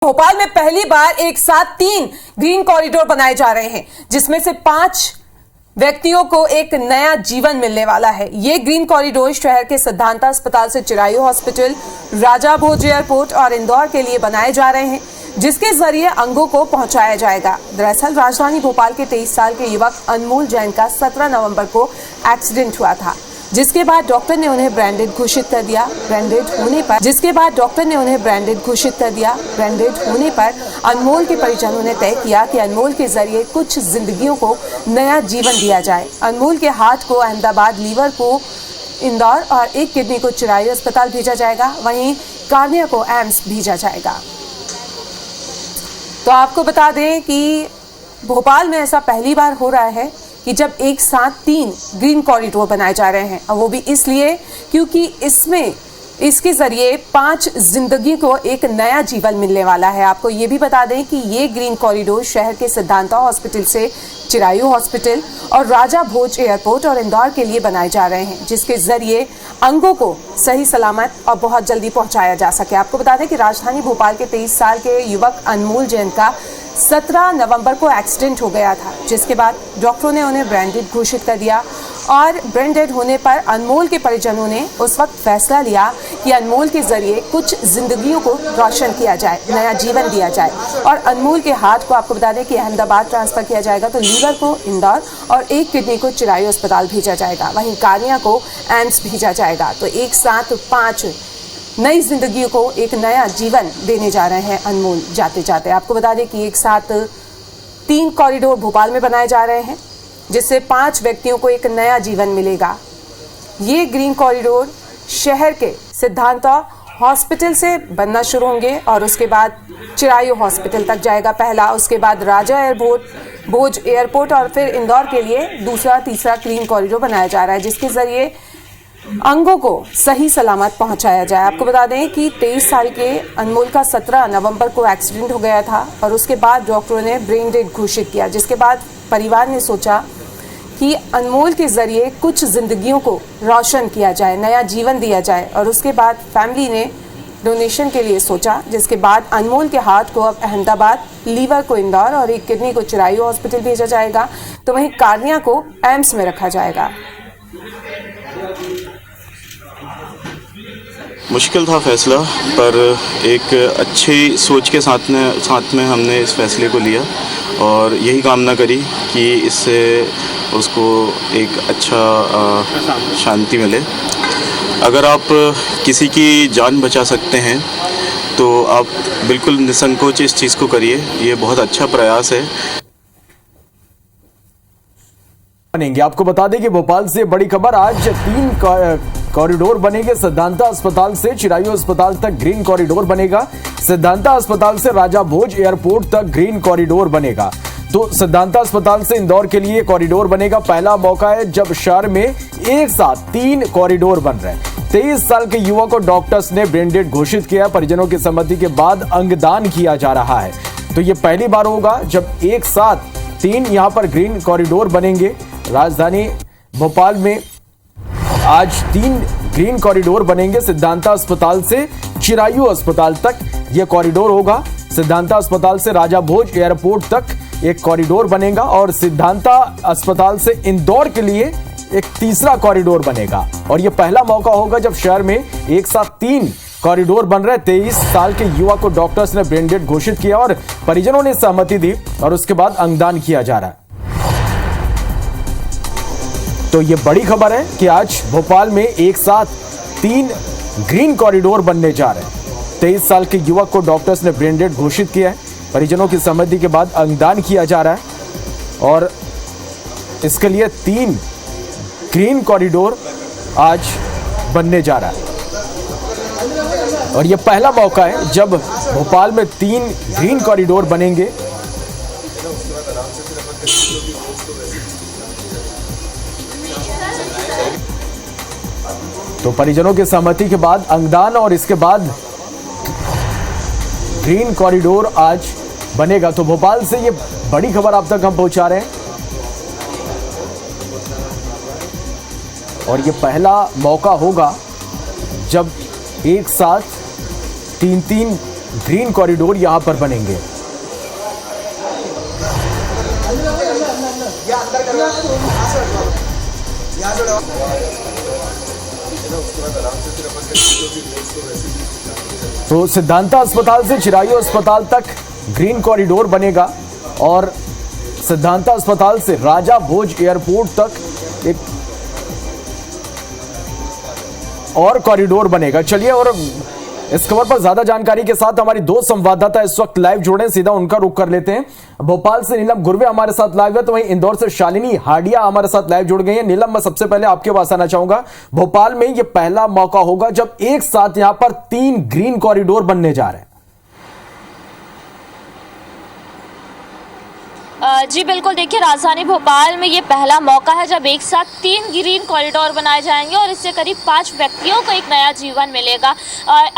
भोपाल में पहली बार एक साथ 3 ग्रीन कॉरिडोर बनाए जा रहे हैं, जिसमें से 5 व्यक्तियों को एक नया जीवन मिलने वाला है। ये ग्रीन कॉरिडोर शहर के सिद्धांता अस्पताल से चिरायू हॉस्पिटल, राजा भोज एयरपोर्ट और इंदौर के लिए बनाए जा रहे हैं, जिसके जरिए अंगों को पहुंचाया जाएगा। दरअसल राजधानी भोपाल के 23 साल के युवक अनमोल जैन का 17 नवंबर को एक्सीडेंट हुआ था, जिसके बाद डॉक्टर ने उन्हें ब्रांडेड घोषित कर दिया। ब्रांडेड होने पर अनमोल के परिजनों ने तय किया कि अनमोल के जरिए कुछ जिंदगियों को नया जीवन दिया जाए। अनमोल के हार्ट को अहमदाबाद, लीवर को इंदौर और एक किडनी को चिरायू अस्पताल भेजा जाएगा। वहीं कार्निया को एम्स भेजा जाएगा। तो आपको बता दें कि भोपाल में ऐसा पहली बार हो रहा है कि जब एक साथ 3 ग्रीन कॉरिडोर बनाए जा रहे हैं, और वो भी इसलिए क्योंकि इसके जरिए 5 जिंदगी को एक नया जीवन मिलने वाला है। आपको ये भी बता दें कि ये ग्रीन कॉरिडोर शहर के सिद्धांता हॉस्पिटल से चिरायू हॉस्पिटल और राजा भोज एयरपोर्ट और इंदौर के लिए बनाए जा रहे हैं, जिसके जरिए अंगों को सही सलामत और बहुत जल्दी पहुंचाया जा सके। आपको बता दें कि राजधानी भोपाल के 23 साल के युवक अनमोल जैन का 17 नवंबर को एक्सीडेंट हो गया था, जिसके बाद डॉक्टरों ने उन्हें ब्रांडेड घोषित कर दिया। और ब्रांडेड होने पर अनमोल के परिजनों ने उस वक्त फैसला लिया कि अनमोल के जरिए कुछ जिंदगियों को रोशन किया जाए, नया जीवन दिया जाए। और अनमोल के हार्ट को आपको बता दें कि अहमदाबाद ट्रांसफर किया जाएगा, तो लीवर को इंदौर और एक किडनी को चिरायू अस्पताल भेजा जाएगा। वहीं कार्निया को एम्स भेजा जाएगा। तो एक साथ 5 नई जिंदगियों को एक नया जीवन देने जा रहे हैं अनमोल जाते जाते। आपको बता दें कि एक साथ 3 कॉरिडोर भोपाल में बनाए जा रहे हैं, जिससे 5 व्यक्तियों को एक नया जीवन मिलेगा। ये ग्रीन कॉरिडोर शहर के सिद्धांता हॉस्पिटल से बनना शुरू होंगे और उसके बाद चिरायू हॉस्पिटल तक जाएगा पहला, उसके बाद राजा भोज एयरपोर्ट और फिर इंदौर के लिए दूसरा, तीसरा ग्रीन कॉरिडोर बनाया जा रहा है, जिसके जरिए अंगों को सही सलामत पहुंचाया जाए। आपको बता दें कि 23 साल के अनमोल का 17 नवंबर को एक्सीडेंट हो गया था और उसके बाद डॉक्टरों ने ब्रेन डेड घोषित किया, जिसके बाद परिवार ने सोचा कि अनमोल के जरिए कुछ जिंदगियों को रोशन किया जाए, नया जीवन दिया जाए। और उसके बाद फैमिली ने डोनेशन के लिए सोचा, जिसके बाद अनमोल के हार्ट को अब अहमदाबाद, लीवर को इंदौर और एक किडनी को चिरायू हॉस्पिटल भेजा जाएगा। तो वहीं कार्निया को एम्स में रखा जाएगा। मुश्किल था फैसला, पर एक अच्छी सोच के साथ में हमने इस फैसले को लिया और यही कामना करी कि इससे उसको एक अच्छा शांति मिले। अगर आप किसी की जान बचा सकते हैं तो आप बिल्कुल निसंकोच इस चीज़ को करिए। ये बहुत अच्छा प्रयास है। बनेंगे। आपको बता दें कि भोपाल से बड़ी खबर, आज 3 कॉरिडोर बनेंगे। सिद्धांता अस्पताल से चिरायू अस्पताल तक ग्रीन कॉरिडोर बनेगा। सिद्धांता अस्पताल से राजा भोज एयरपोर्ट तक ग्रीन कॉरिडोर बनेगा। तो सिद्धांता अस्पताल से इंदौर के लिए कॉरिडोर बनेगा। पहला मौका है जब शहर में एक साथ 3 कॉरिडोर बन रहे हैं। 23 साल के युवक को डॉक्टर्स ने ब्रांडेड घोषित किया। परिजनों की सहमति के बाद अंगदान किया जा रहा है। तो ये पहली बार होगा जब एक साथ 3 यहां पर ग्रीन कॉरिडोर बनेंगे। राजधानी भोपाल में आज 3 ग्रीन कॉरिडोर बनेंगे। सिद्धांता अस्पताल से चिरायू अस्पताल तक यह कॉरिडोर होगा। सिद्धांता अस्पताल से राजा भोज एयरपोर्ट तक एक कॉरिडोर बनेगा और सिद्धांता अस्पताल से इंदौर के लिए एक तीसरा कॉरिडोर बनेगा। और यह पहला मौका होगा जब शहर में एक साथ 3 कॉरिडोर बन रहे। 23 साल के युवक को डॉक्टर्स ने ब्रांडेड घोषित किया और परिजनों ने सहमति दी और उसके बाद अंगदान किया जा रहा है। तो ये बड़ी खबर है कि आज भोपाल में एक साथ 3 ग्रीन कॉरिडोर बनने जा रहे हैं। 23 साल के युवक को डॉक्टर्स ने ब्रांडेड घोषित किया है। परिजनों की सहमति के बाद अंगदान किया जा रहा है और इसके लिए 3 ग्रीन कॉरिडोर आज बनने जा रहा है। और यह पहला मौका है जब भोपाल में 3 ग्रीन कॉरिडोर बनेंगे। तो परिजनों की सहमति के बाद अंगदान और इसके बाद ग्रीन कॉरिडोर आज बनेगा। तो भोपाल से ये बड़ी खबर आप तक हम पहुंचा रहे हैं और ये पहला मौका होगा जब एक साथ 3 ग्रीन कॉरिडोर यहां पर बनेंगे। तो सिद्धांता अस्पताल से चिरायू अस्पताल तक ग्रीन कॉरिडोर बनेगा और सिद्धांता अस्पताल से राजा भोज एयरपोर्ट तक एक और कॉरिडोर बनेगा। चलिए और इस खबर पर ज्यादा जानकारी के साथ हमारी दो संवाददाता इस वक्त लाइव जुड़े, सीधा उनका रुख कर लेते हैं। भोपाल से नीलम गुरवे हमारे साथ लाइव है, तो वहीं इंदौर से शालिनी हाडिया हमारे साथ लाइव जुड़ गई है। नीलम, मैं सबसे पहले आपके पास आना चाहूंगा। भोपाल में यह पहला मौका होगा जब एक साथ यहां पर 3 ग्रीन कॉरिडोर बनने जा रहे हैं। जी बिल्कुल, देखिए राजधानी भोपाल में ये पहला मौका है जब एक साथ 3 ग्रीन कॉरिडोर बनाए जाएंगे और इससे करीब 5 व्यक्तियों को एक नया जीवन मिलेगा।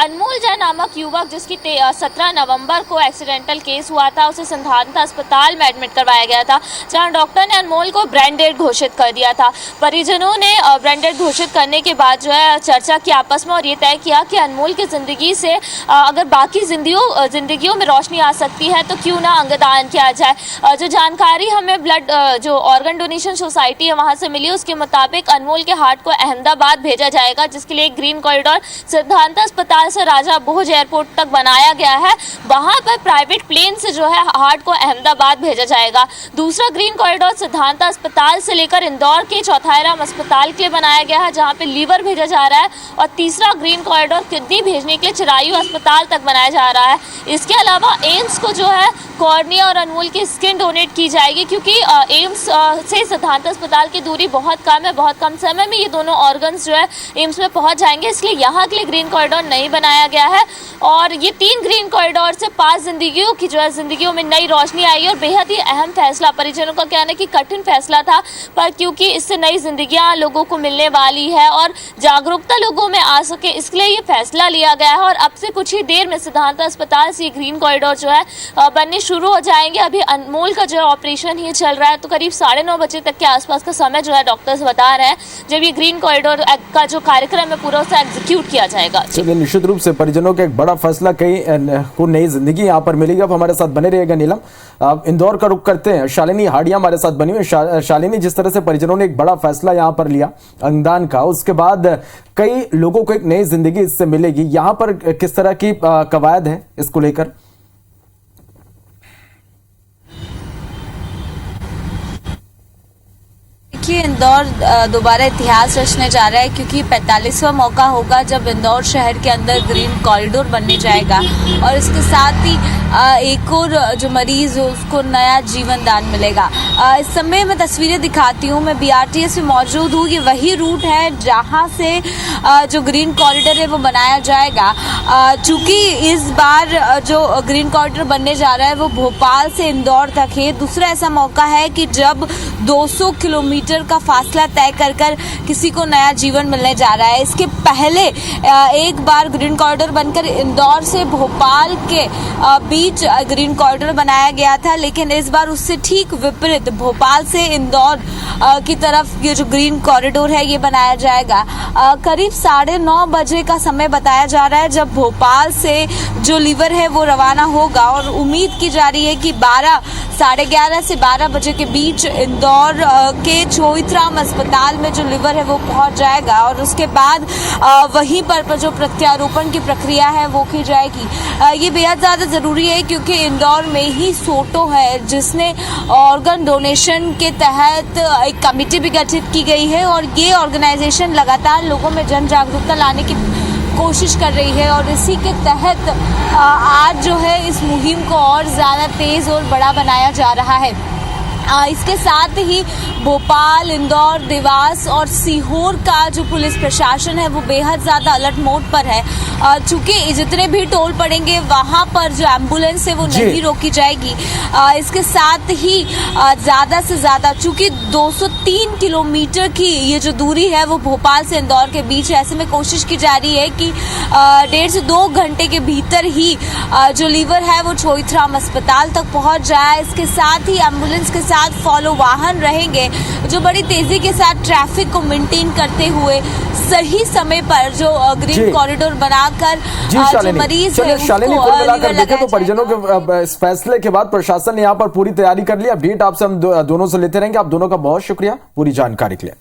अनमोल जैन नामक युवक जिसकी 17 नवंबर को एक्सीडेंटल केस हुआ था, उसे सिद्धांता अस्पताल में एडमिट करवाया गया था, जहां डॉक्टर ने अनमोल को ब्रेन डेड घोषित कर दिया था। परिजनों ने ब्रेन डेड घोषित करने के बाद जो है चर्चा की आपस में और ये तय किया कि अनमोल की ज़िंदगी से अगर बाकी जिंदगियों में रोशनी आ सकती है तो क्यों ना अंगदान किया जाए। जो जानकारी हमें ब्लड जो ऑर्गन डोनेशन सोसाइटी है वहां से मिली, उसके मुताबिक अनमोल के हार्ट को अहमदाबाद भेजा जाएगा, जिसके लिए ग्रीन कॉरिडोर सिद्धांता अस्पताल से राजा भोज एयरपोर्ट तक बनाया गया है। वहां पर प्राइवेट प्लेन से जो है हार्ट को अहमदाबाद भेजा जाएगा। दूसरा ग्रीन कॉरिडोर सिद्धांता अस्पताल से लेकर इंदौर के चौथाईराम अस्पताल के लिए बनाया गया है, जहाँ पे लीवर भेजा जा रहा है। और तीसरा ग्रीन कॉरिडोर किडनी भेजने के लिए चिरायू अस्पताल तक बनाया जा रहा है। इसके अलावा एम्स को जो है कॉर्निया और अनमोल की स्किन डोनेट की जाएगी, क्योंकि एम्स से सिद्धांत अस्पताल की दूरी बहुत कम है। बहुत कम समय में ये दोनों ऑर्गन्स जो है एम्स में पहुंच जाएंगे, इसलिए यहाँ के लिए ग्रीन कॉरिडोर नहीं बनाया गया है। और ये 3 ग्रीन कॉरिडोर से 5 जिंदगियों की जो है जिंदगियों में नई रोशनी आई और बेहद ही अहम फैसला। परिजनों का कहना है कि कठिन फैसला था, पर क्योंकि इससे नई जिंदगियां लोगों को मिलने वाली है और जागरूकता लोगों में आ सके, इसलिए ये फैसला लिया गया है। और अब से कुछ ही देर में सिद्धांत अस्पताल से ग्रीन कॉरिडोर जो है बनने शुरू हो जाएंगे। अभी अनमोल का जो है ऑपरेशन ही चल रहा है, तो करीब 9:30 बजे तक के आसपास का समय जो है डॉक्टर्स बता रहे हैं जब ये ग्रीन कॉरिडोर का जो कार्यक्रम है पूरा उसे एग्जीक्यूट किया जाएगा। चलिए, निश्चित रूप से परिजनों का एक बड़ा फैसला, कई को नई जिंदगी यहाँ पर मिलेगी। अब हमारे साथ बने रहेगा नीलम। अब इंदौर का रुख करते हैं, शालिनी हाडिया हमारे साथ बनी हुई। शालिनी, जिस तरह से परिजनों ने एक बड़ा फैसला यहाँ पर लिया अंगदान का, उसके बाद कई लोगों को एक नई जिंदगी इससे मिलेगी, यहाँ पर किस तरह की कवायद है इसको लेकर? देखिए, इंदौर दोबारा इतिहास रचने जा रहा है, क्योंकि 45वां मौका होगा जब इंदौर शहर के अंदर ग्रीन कॉरिडोर बनने जाएगा और इसके साथ ही एक और जो मरीज हो उसको नया जीवन दान मिलेगा। इस समय मैं तस्वीरें दिखाती हूँ, मैं BRTS में मौजूद हूँ। ये वही रूट है जहाँ से जो ग्रीन कॉरिडोर है वो बनाया जाएगा। चूँकि इस बार जो ग्रीन कॉरिडोर बनने जा रहा है वो भोपाल से इंदौर तक है। दूसरा ऐसा मौका है कि जब 200 किलोमीटर का फासला तय कर कर किसी को नया जीवन मिलने जा रहा है। इसके पहले एक बार ग्रीन कॉरिडोर बनकर इंदौर से भोपाल के बीच ग्रीन कॉरिडोर बनाया गया था, लेकिन इस बार उससे ठीक विपरीत भोपाल से इंदौर की तरफ ये जो ग्रीन कॉरिडोर है ये बनाया जाएगा। करीब 9:30 बजे का समय बताया जा रहा है जब भोपाल से जो लीवर है वो रवाना होगा और उम्मीद की जा रही है कि 11:30 से 12 बजे के बीच इंदौर के चौथाईराम अस्पताल में जो लीवर है वो पहुंच जाएगा और उसके बाद वहीं पर जो प्रत्यारोपण की प्रक्रिया है वो की जाएगी। ये बेहद ज़्यादा ज़रूरी है, क्योंकि इंदौर में ही सोटो है जिसने ऑर्गन डोनेशन के तहत एक कमेटी भी गठित की गई है और ये ऑर्गेनाइजेशन लगातार लोगों में जन जागरूकता लाने की कोशिश कर रही है और इसी के तहत आज जो है इस मुहिम को और ज़्यादा तेज़ और बड़ा बनाया जा रहा है। इसके साथ ही भोपाल, इंदौर, देवास और सीहोर का जो पुलिस प्रशासन है वो बेहद ज़्यादा अलर्ट मोड पर है। चूँकि जितने भी टोल पड़ेंगे वहाँ पर जो एम्बुलेंस है वो नहीं रोकी जाएगी। इसके साथ ही ज़्यादा से ज़्यादा, चूँकि 203 किलोमीटर की ये जो दूरी है वो भोपाल से इंदौर के बीच है, ऐसे में कोशिश की जा रही है कि 1.5 से 2 घंटे के भीतर ही जो लीवर है वो चौथाईराम अस्पताल तक पहुँच जाए। इसके साथ ही एम्बुलेंस के साथ फॉलो वाहन रहेंगे जो बड़ी तेजी के साथ ट्रैफिक को मेंटेन करते हुए सही समय पर जो ग्रीन कॉरिडोर बनाकर जो मरीज है शालिनी, कुल मिलाकर देखें तो परिजनों के इस फैसले के बाद प्रशासन ने यहाँ पर पूरी तैयारी कर ली। अपडेट आपसे हम दोनों से लेते रहेंगे। आप दोनों का बहुत शुक्रिया पूरी जानकारी के लिए।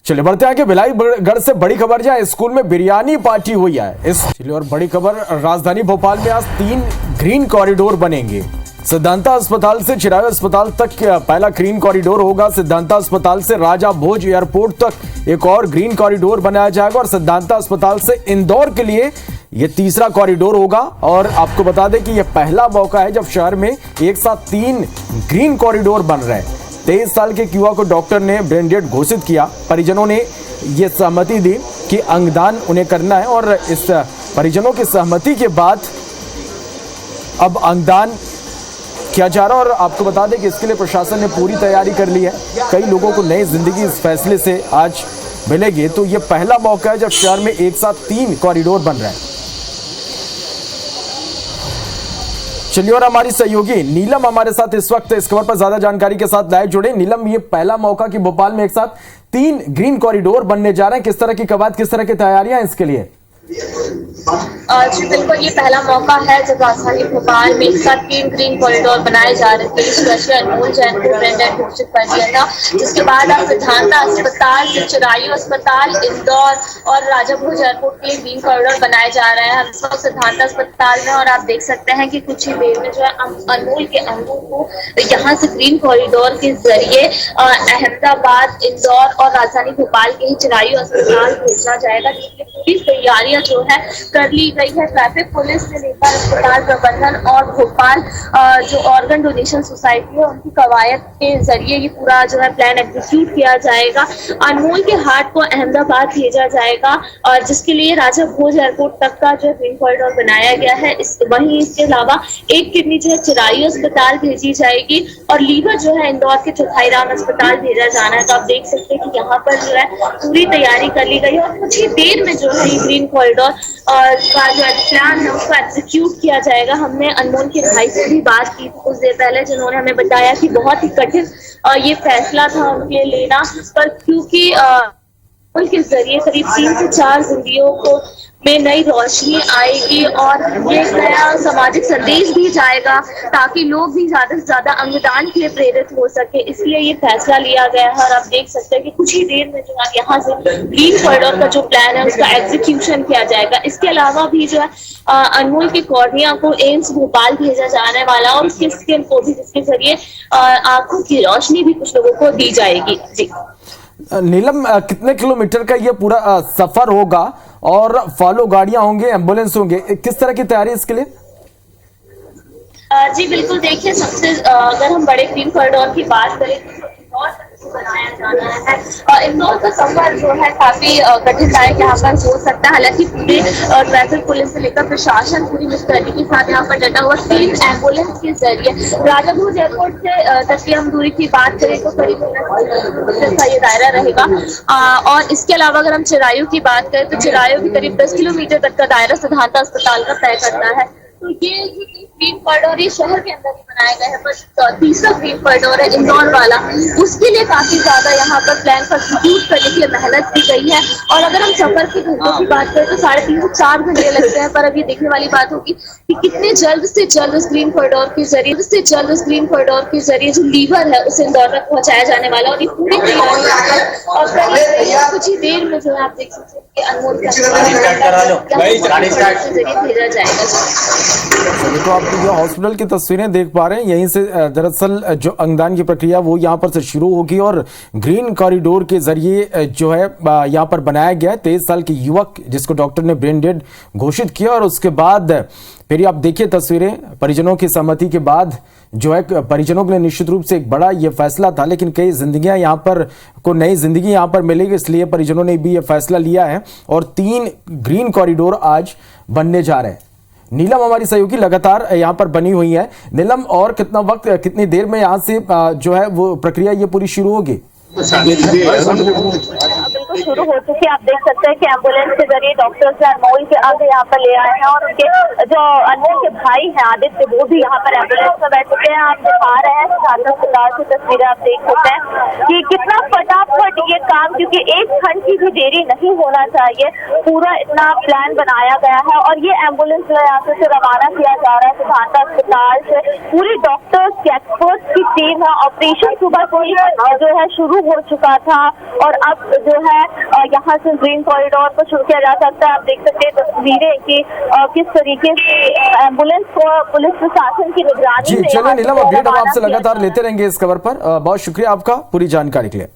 चलिए बढ़ते हैं आगे। भिलाईगढ़ से बड़ी खबर, जहां स्कूल में बिरयानी पार्टी हुई है। और बड़ी खबर, राजधानी भोपाल में आज 3 ग्रीन कॉरिडोर बनेंगे। सिद्धांता अस्पताल से चिरायू अस्पताल तक पहला ग्रीन कॉरिडोर होगा। सिद्धांता अस्पताल से राजा भोज एयरपोर्ट तक एक और ग्रीन कॉरिडोर बनाया जाएगा और सिद्धांता अस्पताल से इंदौर के लिए यह तीसरा कॉरिडोर होगा। और आपको बता दें कि यह पहला मौका है जब शहर में एक साथ 3 ग्रीन कॉरिडोर बन रहे हैं। 23 साल के युवा को डॉक्टर ने ब्रेन डेड घोषित किया। परिजनों ने यह सहमति दी कि अंगदान उन्हें करना है और इस परिजनों की सहमति के बाद अब अंगदान किया जा रहा है। और आपको बता दें कि इसके लिए प्रशासन ने पूरी तैयारी कर ली है। कई लोगों को नई जिंदगी इस फैसले से आज मिलेगी। तो यह पहला मौका है जब शहर में एक साथ 3 कॉरिडोर बन रहे हैं। चलिए, और हमारी सहयोगी नीलम हमारे साथ इस वक्त इस खबर पर ज्यादा जानकारी के साथ लाइव जुड़े। नीलम, ये पहला मौका कि भोपाल में एक साथ 3 ग्रीन कॉरिडोर बनने जा रहे हैं। किस तरह की कवायद, किस तरह की तैयारियां इसके लिए? जी बिल्कुल, ये पहला मौका है जब राजधानी भोपाल में एक साथ 3 ग्रीन कॉरिडोर बनाए जा रहे थे। इस वर्ष अनमोल जैन को ब्रेन डेड घोषित कर दिया था, जिसके बाद अब सिद्धांता अस्पताल से चिरायू अस्पताल, इंदौर और राजा भोज एयरपोर्ट के लिए ग्रीन कॉरिडोर बनाए जा रहे हैं। हम इस वक्त सिद्धांता अस्पताल में और आप देख सकते हैं कि कुछ ही देर में जो है अनमोल के अंगों को यहाँ से ग्रीन कॉरिडोर के जरिए अहमदाबाद, इंदौर और राजधानी भोपाल के ही चिरायू अस्पताल भेजा जाएगा। पूरी तैयारियां जो है कर ली गई है। ट्रैफिक पुलिस से लेकर अस्पताल प्रबंधन और भोपाल जो ऑर्गन डोनेशन सोसाइटी है उनकी कवायद के जरिए ये पूरा जो है प्लान एग्जीक्यूट किया जाएगा। अनमोल के हार्ट को अहमदाबाद भेजा जाएगा और जिसके लिए राजा भोज एयरपोर्ट तक का जो ग्रीन कॉरिडोर बनाया गया है। वहीं इसके अलावा एक किडनी जो है चिरायू अस्पताल भेजी जाएगी और लीवर जो है इंदौर के चौथाई राम अस्पताल भेजा जाना है। तो आप देख सकते हैं कि यहाँ पर जो है पूरी तैयारी कर ली गई है और कुछ ही देर में जो है ग्रीन कॉरिडोर का जो प्लान है उसको एग्जीक्यूट किया जाएगा। हमने अनमोल के भाई से भी बात की थी कुछ देर पहले, जिन्होंने हमें बताया कि बहुत ही कठिन ये फैसला था उनके लिए लेना, पर क्योंकि अनमोल के जरिए करीब 3 से 4 जिंदगियों को में नई रोशनी आएगी और ये नया सामाजिक संदेश भी जाएगा ताकि लोग भी ज्यादा से ज्यादा अंगदान के लिए प्रेरित हो सके। इसलिए ये फैसला लिया गया है और आप देख सकते हैं कि कुछ ही देर में जो है यहाँ से ग्रीन कॉरिडोर का जो प्लान है उसका एग्जीक्यूशन किया जाएगा। इसके अलावा भी जो है अनमोल के कॉर्निया को एम्स भोपाल भेजा जाने वाला और उसके स्किन को भी, जिसके जरिए आंखों की रोशनी भी कुछ लोगों को दी जाएगी। जी नीलम, कितने किलोमीटर का ये पूरा सफर होगा और फॉलो गाड़ियां होंगे, एम्बुलेंस होंगे, किस तरह की तैयारी इसके लिए? जी बिल्कुल, देखिए सबसे अगर हम बड़े ग्रीन कॉरिडोर की बात करें तो इंदौर तक बनाया जाना है और इंदौर का सफर जो है काफी कठिनदायक यहाँ पर हो सकता है। हालांकि पूरे ट्रैफिक पुलिस से लेकर प्रशासन पूरी मुस्तैदी के साथ यहाँ पर डटा हुआ। 3 एम्बुलेंस के जरिए राजा भोज एयरपोर्ट से तक की हम दूरी की बात करें तो करीब का ये दायरा रहेगा और इसके अलावा अगर हम चिरायू की बात करें तो चिरायू भी करीब 10 किलोमीटर तक का दायरा सिद्धांता अस्पताल का तय करता है। तो ये ग्रीन कॉरिडोर ये शहर के अंदर ही बनाया गया है, पर तीसरा ग्रीन कॉरिडोर है इंदौर वाला, उसके लिए काफी ज्यादा यहाँ पर प्लान को एग्जीक्यूट करने के लिए मेहनत की गई है। और अगर हम सफर के घंटों की बात करें तो 3.5 से 4 घंटे लगते हैं, पर अब ये देखने वाली बात होगी कि कितने जल्द से जल्द उस ग्रीन कॉरिडोर के जरिए जो लीवर है उसे इंदौर तक पहुंचाया जाने वाला और ये पूरी तैयारी और कुछ ही देर में जो है आप देख सकते हैं कि अनमोल का भेजा जाएगा। तो आप ये हॉस्पिटल की तस्वीरें देख पा रहे हैं। यहीं से दरअसल जो अंगदान की प्रक्रिया वो यहाँ पर से शुरू होगी और ग्रीन कॉरिडोर के जरिए जो है यहाँ पर बनाया गया है। 23 साल के युवक जिसको डॉक्टर ने ब्रेन डेड घोषित किया और उसके बाद फिर आप देखिए तस्वीरें, परिजनों की सहमति के बाद जो है परिजनों के लिए निश्चित रूप से एक बड़ा ये फैसला था, लेकिन कई जिंदगियां यहाँ पर को नई जिंदगी यहाँ पर मिलेगी, इसलिए परिजनों ने भी ये फैसला लिया है और 3 ग्रीन कॉरिडोर आज बनने जा रहे हैं। नीलम हमारी सहयोगी लगातार यहाँ पर बनी हुई है। नीलम, और कितना वक्त, कितनी देर में यहाँ से जो है वो प्रक्रिया ये पूरी शुरू होगी? बिल्कुल शुरू हो चुकी है। आप देख सकते हैं कि एम्बुलेंस के जरिए डॉक्टर्स अनमोल के अंग यहाँ पर ले आए हैं और उनके जो अनमोल के भाई हैं आदित्य, वो भी यहाँ पर एम्बुलेंस में बैठ चुके हैं। आप दिखा रहे हैं सिद्धार्थ अस्पताल की तस्वीरें, आप देख सकते हैं कि कितना फटाफट ये काम, क्योंकि एक क्षण की भी देरी नहीं होना चाहिए, पूरा इतना प्लान बनाया गया है। और ये एम्बुलेंस जो यहाँ से रवाना किया जा रहा है सिद्धार्थ अस्पताल से, पूरी डॉक्टर्स एक्सपर्ट्स की टीम है। ऑपरेशन सुबह को ही जो है शुरू हो चुका था और अब जो है यहाँ से ग्रीन कॉरिडोर को शुरू किया जा सकता है। आप देख सकते हैं तस्वीरें कि किस तरीके से एम्बुलेंस को पुलिस प्रशासन की निगरानी जी। चलिए नीलम, अपडेट हम आपसे लगातार लेते रहेंगे इस खबर पर। बहुत शुक्रिया आपका पूरी जानकारी के लिए।